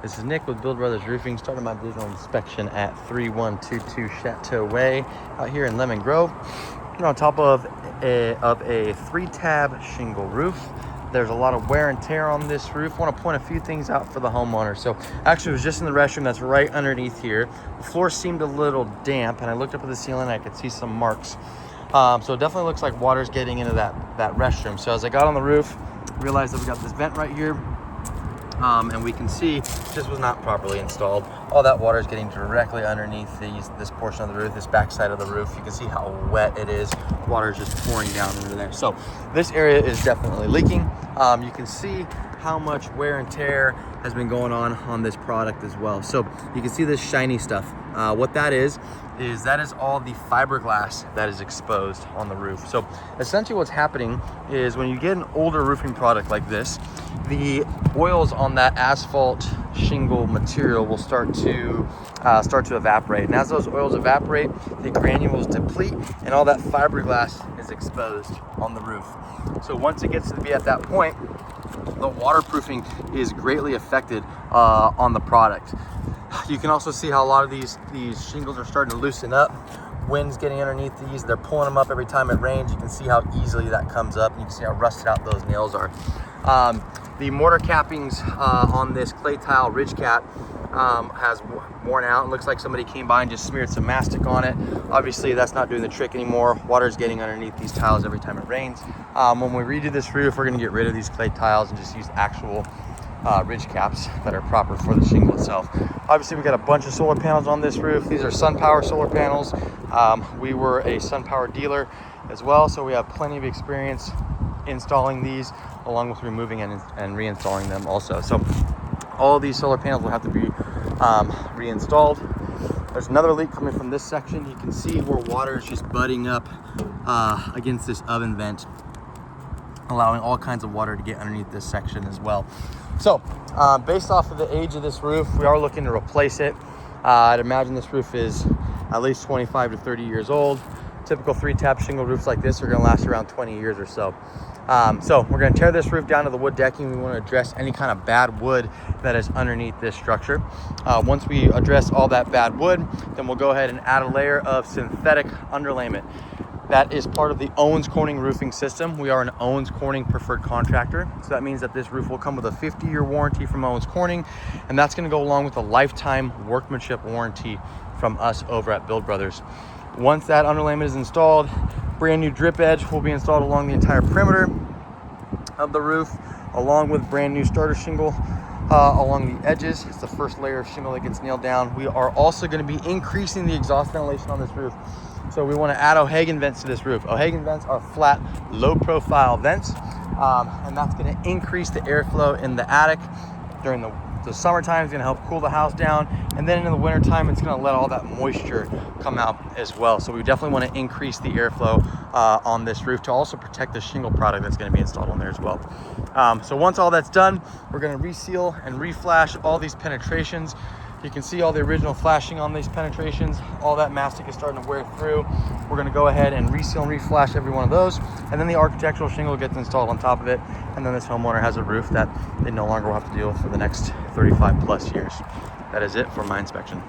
This is Nick with Build Brothers Roofing, starting my visual inspection at 3122 Chateau Way out here in Lemon Grove. We're on top of a 3-tab shingle roof. There's a lot of wear and tear on this roof. I want to point a few things out for the homeowner. So actually, it was just in the restroom that's right underneath here. The floor seemed a little damp, and I looked up at the ceiling and I could see some marks. So it definitely looks like water's getting into that restroom. So as I got on the roof, realized that we got this vent right here. And we can see this was not properly installed. All that water is getting directly underneath this portion of the roof, this back side of the roof. You can see how wet it is. Water is just pouring down into there. So this area is definitely leaking. You can see how much wear and tear has been going on this product as well. So you can see this shiny stuff. What that is all the fiberglass that is exposed on the roof. So essentially what's happening is when you get an older roofing product like this, the oils on that asphalt shingle material will start to evaporate. And as those oils evaporate, the granules deplete and all that fiberglass is exposed on the roof. So once it gets to be at that point, the waterproofing is greatly affected on the product. You can also see how a lot of these shingles are starting to loosen up. Wind's getting underneath these. They're pulling them up every time it rains. You can see how easily that comes up. And you can see how rusted out those nails are. The mortar cappings on this clay tile ridge cap has worn out. It looks like somebody came by and just smeared some mastic on it. Obviously, that's not doing the trick anymore. Water's getting underneath these tiles every time it rains. When we redo this roof, we're gonna get rid of these clay tiles and just use actual ridge caps that are proper for the shingle itself. Obviously, we got a bunch of solar panels on this roof. These are SunPower solar panels. We were a SunPower dealer as well, so we have plenty of experience installing these, along with removing and reinstalling them also. So all of these solar panels will have to be reinstalled. There's another leak coming from this section. You can see where water is just butting up against this oven vent, allowing all kinds of water to get underneath this section as well. So based off of the age of this roof, we are looking to replace it. I'd imagine this roof is at least 25 to 30 years old. Typical 3-tab shingle roofs like this are gonna last around 20 years or so. So we're gonna tear this roof down to the wood decking. We wanna address any kind of bad wood that is underneath this structure. Once we address all that bad wood, then we'll go ahead and add a layer of synthetic underlayment. That is part of the Owens Corning roofing system. We are an Owens Corning preferred contractor. So that means that this roof will come with a 50-year warranty from Owens Corning, and that's gonna go along with a lifetime workmanship warranty from us over at Build Brothers. Once that underlayment is installed, brand new drip edge will be installed along the entire perimeter of the roof, along with brand new starter shingle along the edges. It's the first layer of shingle that gets nailed down. We are also going to be increasing the exhaust ventilation on this roof. So we want to add O'Hagan vents to this roof. O'Hagan vents are flat, low profile vents, and that's going to increase the airflow in the attic during the summertime. Is going to help cool the house down, and then in the winter time it's going to let all that moisture come out as well. So we definitely want to increase the airflow on this roof to also protect the shingle product that's going to be installed on there as well. So once all that's done, we're going to reseal and reflash all these penetrations. You can see all the original flashing on these penetrations. All that mastic is starting to wear through. We're going to go ahead and reseal and reflash every one of those, and then the architectural shingle gets installed on top of it, and then this homeowner has a roof that they no longer will have to deal with for the next 35 plus years. That is it for my inspection.